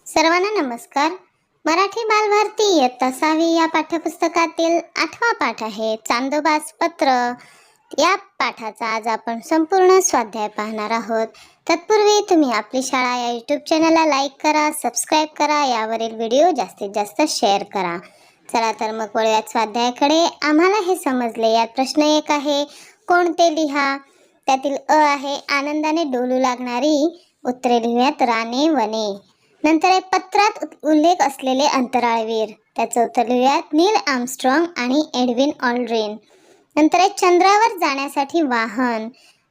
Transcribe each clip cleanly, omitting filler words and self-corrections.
सर्वांना नमस्कार। मराठी बालभारती इयत्ता 6वी या पाठ्यपुस्तकातील 8वा पाठ आहे चांदोबाच पत्र। या पाठाचा आज आपण संपूर्ण स्वाध्याय पाहणार आहोत। तत्पूर्वी तुम्ही आपली शाळा या YouTube चॅनलला लाईक करा, सबस्क्राइब करा, यावरील व्हिडिओ जास्तीत जास्त शेअर करा। चला तर मग वळूया स्वाध्यायाकडे। आम्हाला हे समजले। यात प्रश्न 1 आहे, कोणते लिहा। त्यातील अ आहे, आनंदाने डोलू लागणारी। उत्तरे लिहूयात, राने वने। नंतर आहे, पत्रात उल्लेख असलेले अंतराळवीर। त्याचं उत्तर लिहूयात, नील आर्मस्ट्रॉंग आणि एडविन ऑल्ड्रिन। नंतर आहे, चंद्रावर जाण्यासाठी वाहन।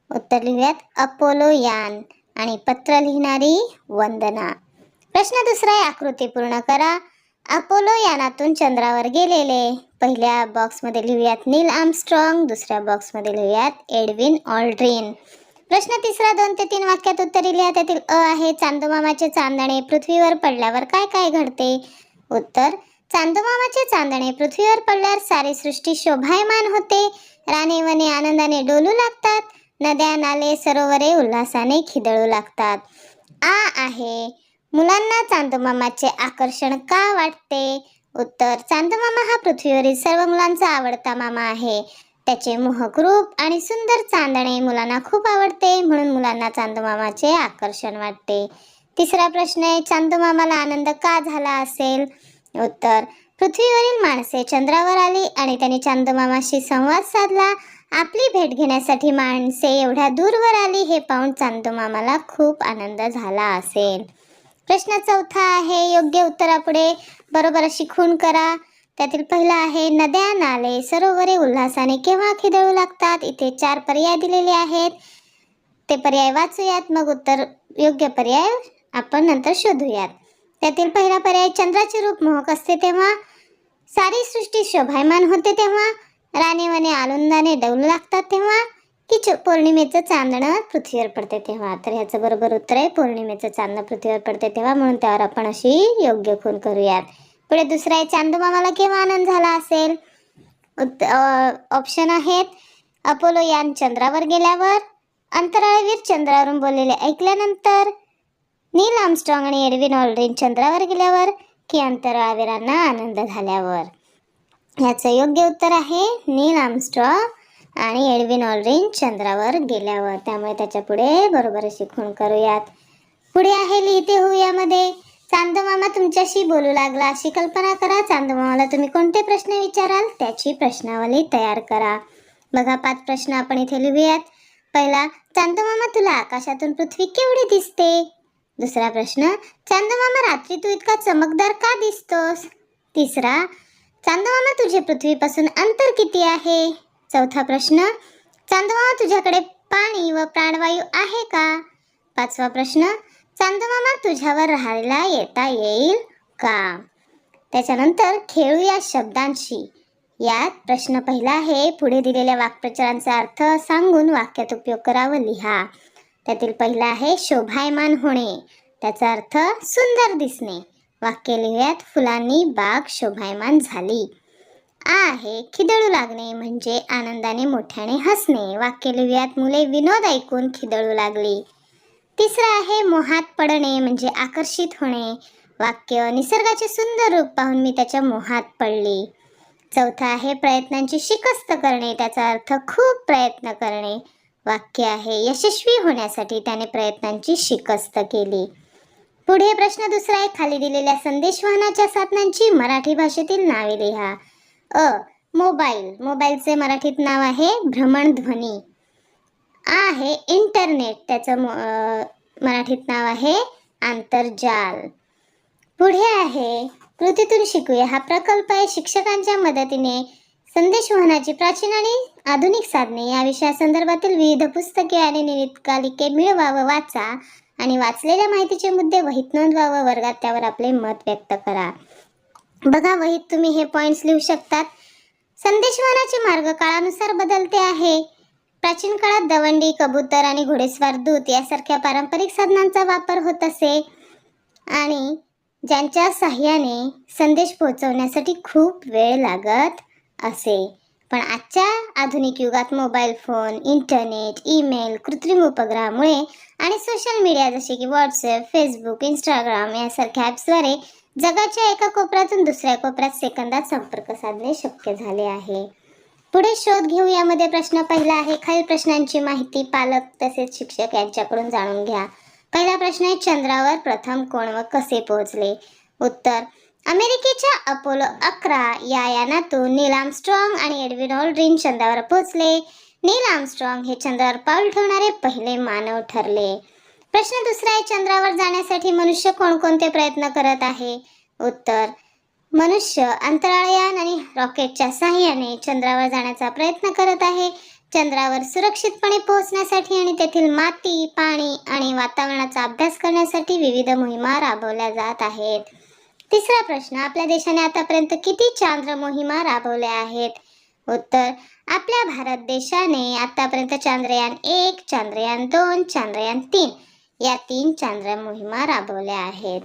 उत्तर लिहूयात, अपोलो यान। आणि पत्र लिहिणारी वंदना। प्रश्न दुसरा आहे, आकृती पूर्ण करा। अपोलो यानातून चंद्रावर गेलेले। पहिल्या बॉक्समध्ये लिहूयात नील आर्मस्ट्रॉंग, दुसऱ्या बॉक्समध्ये लिहूयात एडविन ऑल्ड्रिन। प्रश्न तिसरा 2 ते 3 वाक्यात उत्तरे लिहा। त्यातील अ आहे, चांदोमामाचे चांदणे पृथ्वीवर पडल्यावर काय काय घडते। उत्तर, चांदोमामाचे चांदणे पृथ्वीवर पडल्यावर सारी सृष्टी शोभायमान होते। राने वने आनंदाने डोलू लागतात। नद्या नाले सरोवरे उल्हासाने खिदळू लागतात। आ आहे, मुलांना चांदोमामाचे आकर्षण का वाटते। उत्तर, चांदोमामा हा पृथ्वीवरील सर्व मुलांचा आवडता मामा आहे। त्याचे मोहक रूप आणि सुंदर चांदणे मुलांना खूप आवडते, म्हणून मुलांना चांदोमामाचे आकर्षण वाटते। तिसरा प्रश्न आहे, चांदोमामाला आनंद का झाला असेल। उत्तर, पृथ्वीवरील माणसे चंद्रावर आली आणि त्यांनी चांदोमामाशी संवाद साधला। आपली भेट घेण्यासाठी माणसे एवढ्या दूरवर आली हे पाहून चांदोमामाला खूप आनंद झाला असेल। प्रश्न चौथा आहे, योग्य उत्तरापुढे बरोबर अशी खूण करा। त्यातील पहिला आहे, नद्या नाले सरोवरे उल्हासाने केव्हा खिदळू लागतात। इथे 4 पर्याय दिलेले आहेत, ते पर्याय वाचूयात, मग उत्तर योग्य पर्याय आपण नंतर शोधूयात। त्यातील पहिला पर्याय, चंद्राचे रूप मोहक असते तेव्हा, सारी सृष्टी शोभायमान होते तेव्हा, राने वने आनंदाने डोलू लागतात तेव्हा, की पौर्णिमेचं चांदणं पृथ्वीवर पडते तेव्हा। तर ह्याचं बरोबर उत्तर आहे पौर्णिमेचं चांदणं पृथ्वीवर पडते तेव्हा, म्हणून त्यावर आपण अशी योग्य खूण करूयात। पुढे दुसरा आहे, चांदोमामाला केव्हा आनंद झाला असेल। ऑप्शन आहेत, अपोलो यान चंद्रावर गेल्यावर, अंतराळवीर चंद्रावरून बोललेले ऐकल्यानंतर, नील आर्मस्ट्रॉंग आणि एडविन ऑल्ड्रिन चंद्रावर गेल्यावर, की अंतराळवीरांना आनंद झाल्यावर। याचं योग्य उत्तर आहे नील आर्मस्ट्रॉंग आणि एडविन ऑल्ड्रिन चंद्रावर गेल्यावर। त्यामुळे त्याच्या पुढे बरोबर अशी खूण करूयात। पुढे आहे, लिहिते हो यामध्ये, चांदोमामा तुमच्याशी बोलू लागला अशी कल्पना करा। चांदोमामाला तुम्ही कोणते प्रश्न विचाराल त्याची प्रश्नावली तयार करा। बघा 5 प्रश्न आपण इथे लिहूयात। पहिला, चांदोमामा तुला आकाशातून पृथ्वी केवढी दिसते। दुसरा प्रश्न, चांदोमामा रात्री तू इतका चमकदार का दिसतोस। तिसरा, चांदोमामा तुझे पृथ्वीपासून अंतर किती आहे। चौथा प्रश्न, चांदोमामा तुझ्याकडे पाणी व प्राणवायू आहे का। 5वा प्रश्न, चांदोमामा तुझ्यावर राहायला येता येईल का। त्याच्यानंतर खेळूया शब्दांशी। यात प्रश्न पहिला आहे, पुढे दिलेल्या वाक्प्रचारांचा अर्थ सांगून वाक्यात उपयोग करा व लिहा। त्यातील पहिला आहे, शोभायमान होणे। त्याचा अर्थ सुंदर दिसणे। वाक्य लिहूयात, फुलांनी बाग शोभायमान झाली। आ आहे, खिदळू लागणे म्हणजे आनंदाने मोठ्याने हसणे। वाक्य लिहूयात, मुले विनोद ऐकून खिदळू लागली। तिसरा आहे, मोहात पडणे म्हणजे आकर्षित होणे। वाक्य, निसर्गाचे सुंदर रूप पाहून मी त्याच्या मोहात पडली। चौथा आहे, प्रयत्नांची शिकस्त करणे। त्याचा अर्थ खूप प्रयत्न करणे। वाक्य आहे, यशस्वी होण्यासाठी त्याने प्रयत्नांची शिकस्त केली। पुढे प्रश्न दुसरा आहे, खाली दिलेल्या संदेशवहनाच्या साधनांची मराठी भाषेतील नावे लिहा। मोबाईल, मोबाईलचे मराठीत नाव आहे भ्रमणध्वनी। आहे इंटरनेट, त्याचं मराठीत नाव आहे आंतरजाल। पुढे आहे, कृतीतून शिकूया हा प्रकल्प आहे शिक्षकांच्या मदतीने संदेशवहनाची प्राचीन आणि आधुनिक साधने या विषयासंदर्भातील विविध पुस्तके आणि नियतकालिके मिळवा व वाचा आणि वाचलेल्या माहितीचे मुद्दे वहीत नोंदवा व वर्गात त्यावर आपले मत व्यक्त करा। बघा, वहीत तुम्ही हे पॉइंट्स लिहू शकतात। संदेशवहनाचे मार्ग काळानुसार बदलते आहे। प्राचीन काळात दवंडी, कबूतर आणि घोडेस्वार दूत यासारख्या पारंपरिक साधनांचा वापर होत असे आणि ज्यांच्या साहाय्याने संदेश पोहोचवण्यासाठी खूप वेळ लागत असे। पण आजच्या आधुनिक युगात मोबाईल फोन, इंटरनेट, ईमेल, कृत्रिम उपग्रहामुळे आणि सोशल मीडिया जसे की व्हॉट्सअप, फेसबुक, इंस्टाग्राम यासारख्या ॲप्सद्वारे जगाच्या एका कोपऱ्यातून दुसऱ्या कोपऱ्यात सेकंदात संपर्क साधणे शक्य झाले आहे. पुढे शोध घेऊ यामध्ये प्रश्न पहिला आहे, खालील प्रश्नांची माहिती पालक तसेच शिक्षक यांच्याकडून जाणून घ्या. पहिला प्रश्न आहे, चंद्रावर प्रथम कोण व कसे पोहोचले? उत्तर, अमेरिकेच्या अपोलो 11 या यानातून नील आर्मस्ट्रॉंग आणि एडविन ऑल्ड्रिन चंद्रावर पोहोचले. नील आर्मस्ट्रॉंग हे चंद्रावर पाऊल ठेवणारे पहिले मानव ठरले. प्रश्न दुसरा आहे, चंद्रावर जाण्यासाठी मनुष्य कोणकोणते प्रयत्न करत आहे? उत्तर, मनुष्य अंतराळयान आणि रॉकेटच्या सहाय्याने चंद्रावर जाण्याचा प्रयत्न करत आहे. चंद्रावर सुरक्षितपणे पोहोचण्यासाठी आणि तेथील माती, पाणी आणि वातावरणाचा अभ्यास करण्यासाठी विविध मोहिमा राबवल्या जात आहेत. तिसरा प्रश्न, आपल्या देशाने आतापर्यंत किती चांद्र मोहिमा राबवल्या आहेत? उत्तर, आपल्या भारत देशाने आतापर्यंत चांद्रयान 1, चांद्रयान 2, चांद्रयान 3 या 3 चांद्र मोहिमा राबवल्या आहेत.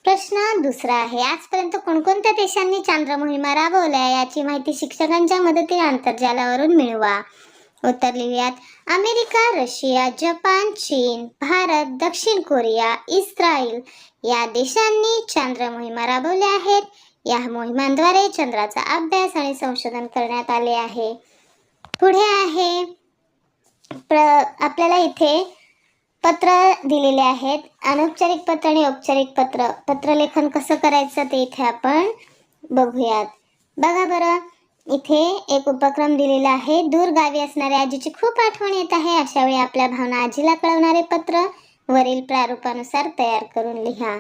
प्रश्न दुसरा आहे, आजपर्यंत कोणकोणत्या देशांनी चांद्र मोहिमा राबवल्या याची माहिती शिक्षकांच्या मदतीने आंतरजालावरून मिळवा. उत्तर लिहूयात. अमेरिका, रशिया, जपान, चीन, भारत, दक्षिण कोरिया, इस्रायल या देशांनी चांद्र मोहिमा राबवल्या आहेत. या मोहिमांद्वारे चंद्राचा अभ्यास आणि संशोधन करण्यात आले आहे. पुढे आहे, आपल्याला इथे पत्र दिलेले आहेत. अनौपचारिक पत्र आणि औपचारिक पत्र. पत्रलेखन कसं करायचं ते इथे आपण बघूयात. बघा बरं, इथे एक उपक्रम दिलेला आहे. दूर गावी असणाऱ्या आजीची खूप आठवण येत आहे. अशा वेळी आपल्या भावना आजीला कळवणारे पत्र वरील प्रारूपानुसार तयार करून लिहा.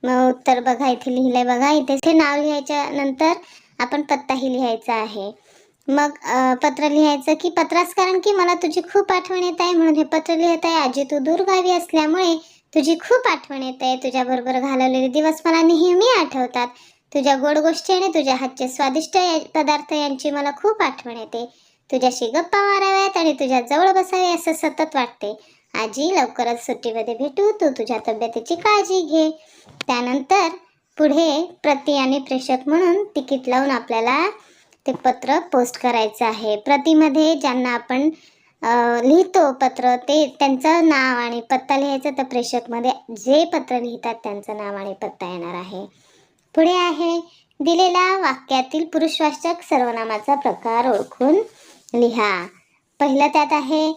मग उत्तर बघा, इथे लिहिलंय बघा. इथे नाव लिहायच्या नंतर आपण पत्ताही लिहायचा आहे. मग पत्र लिहायचं की पत्रास कारण की मला तुझी खूप आठवण येत आहे म्हणून हे पत्र लिहित आहे. आजी, तू दूर गावी असल्यामुळे तुझी खूप आठवण येत आहे. तुझ्याबरोबर घालवलेले दिवस मला नेहमी आठवतात. तुझ्या गोड गोष्टी आणि तुझ्या हातचे स्वादिष्ट पदार्थ यांची मला खूप आठवण येते. तुझ्याशी गप्पा माराव्यात आणि तुझ्या जवळ बसावे असं सतत वाटते. आजी, लवकरच सुट्टीमध्ये भेटू. तू तुझ्या तब्येतीची काळजी घे. त्यानंतर पुढे प्रति आणि प्रेषक म्हणून तिकीट लावून आपल्याला ते पत्र पोस्ट करायचं आहे. प्रतिमध्ये ज्यांना आपण लिहितो पत्र ते त्यांचं नाव आणि पत्ता लिहायचं, तर प्रेषकमध्ये जे पत्र लिहितात त्यांचं नाव आणि पत्ता येणार आहे. पुढे आहे, दिलेल्या वाक्यातील पुरुषवाचक सर्वनामाचा प्रकार ओळखून लिहा. पहिलं त्यात आहे,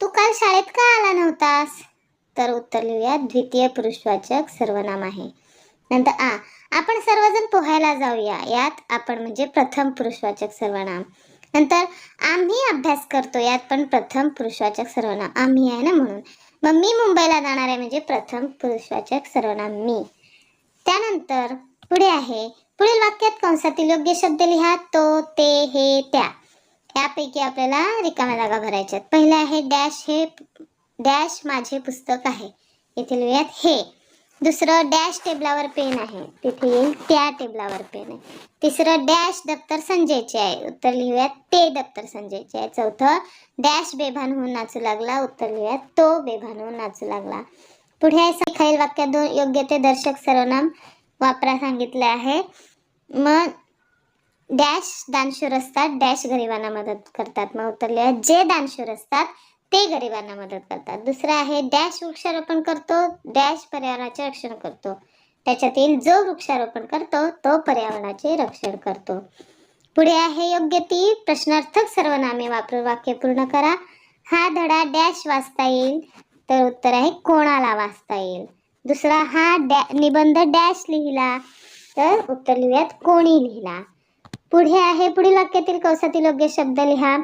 तू काल शाळेत का आला नव्हतास? तर उत्तर लिहूया, द्वितीय पुरुषवाचक सर्वनाम आहे. नंतर आपण सर्वजण पोहायला जाऊया. यात आपण म्हणजे प्रथम पुरुषवाचक सर्वनाम. नंतर आम्ही अभ्यास करतो. यात पण प्रथम पुरुषवाचक सर्वनाम आम्ही आहे ना म्हणून. मग मी मुंबईला जाणार आहे म्हणजे प्रथम पुरुषवाचक सर्वनाम मी. त्यानंतर पुढे आहे, पुढील वाक्यात कंसातील योग्य शब्द लिहा. तो, ते, हे, त्या. यापैकी आपल्याला रिकाम्या जागा भरायच्यात. पहिला आहे डॅश, हे डॅश माझे पुस्तक आहे. इथे लिहूयात हे. दुसरं डॅश टेबलावर पेन आहे. तिथे येईल त्या टेबलावर पेन आहे. तिसरं डॅश दप्तर संजयचे आहे. उत्तर लिहूयात ते दप्तर संजयचे आहे. चौथं डॅश बेभान होऊन नाचू लागला. उत्तर लिहूयात तो बेभान होऊन नाचू लागला. पुढे आहे, खालील वाक्यात 2 योग्य ते दर्शक सर्वनाम वापरा सांगितले आहे. मग डॅश दानशूर असतात, डॅश गरिबांना मदत करतात. मग उत्तर लिहूयात जे दानशूर असतात ते गरिबांना मदत करतात. दुसरं आहे डॅश वृक्षारोपण करतो, डॅश पर्यावरणाचे रक्षण करतो. त्याच्यातील जो वृक्षारोपण करतो तो पर्यावरणाचे रक्षण करतो. पुढे आहे, योग्य ती प्रश्नार्थक सर्वनामे वापरून वाक्य पूर्ण करा. हा धडा डॅश वाचता येईल. तर उत्तर आहे कोणाला वाचता येईल. दुसरा, हा निबंध डॅश लिहिला. तर उत्तर लिहूयात कोणी लिहिला. पुढे आहे, पुढील वाक्यातील कंसातील योग्य शब्द लिहा.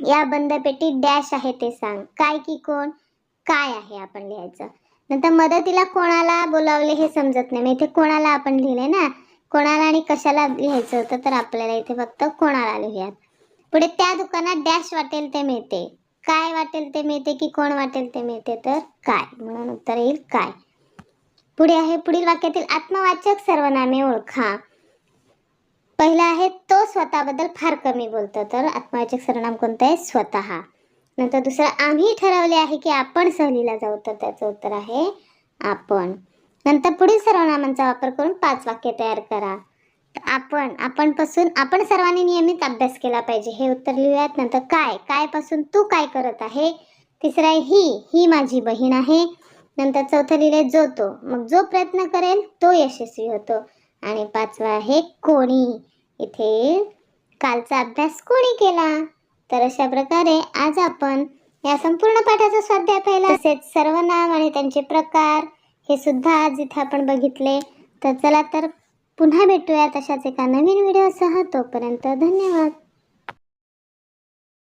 या बंद पेटीत डॅश आहे ते सांग. काय की कोण, काय आहे आपण लिहायचं. नंतर मदतीला कोणाला बोलावले हे समजत नाही. मग इथे कोणाला आपण लिहिले ना, कोणाला आणि कशाला लिहायचं होतं तर आपल्याला इथे फक्त कोणाला लिहूयात. पुढे त्या दुकानात डॅश वाटेल ते मिळते. काय वाटेल ते मिळते की कोण वाटेल ते मिळते, तर काय, म्हणून उत्तर येईल काय. पुढे आहे, पुढील वाक्यातील आत्मवाचक सर्वनामे ओळखा. पहिला आहे, तो स्वतःबद्दल फार कमी बोलतो. तर आत्मवाचक सर्वनाम कोणतं आहे? स्वतः. नंतर दुसरं, आम्ही ठरवले आहे की आपण सहलीला जाऊ. तर त्याचं उत्तर आहे आपण. नंतर पुढील सर्वनामांचा वापर करून 5 वाक्य तयार करा. आपण सर्वांनी नियमित अभ्यास केला पाहिजे, हे उत्तर लिहूयात. नंतर काय पासून तू काय करत आहे. तिसरा आहे ही माझी बहीण आहे. नंतर चौथं लिहिले जो मग जो प्रयत्न करेल तो यशस्वी होतो. आणि पाचवा आहे कोणी. इथे कालचा अभ्यास कोणी केला. तर अशा प्रकारे आज आपण या संपूर्ण पाठाचा स्वाध्याय पाहिला. तसेच सर्वनाम आणि त्यांचे प्रकार हे सुद्धा आज इथे आपण बघितले. तर चला तर पुन्हा भेटूया तशाच एका नवीन व्हिडिओसह. तोपर्यंत धन्यवाद.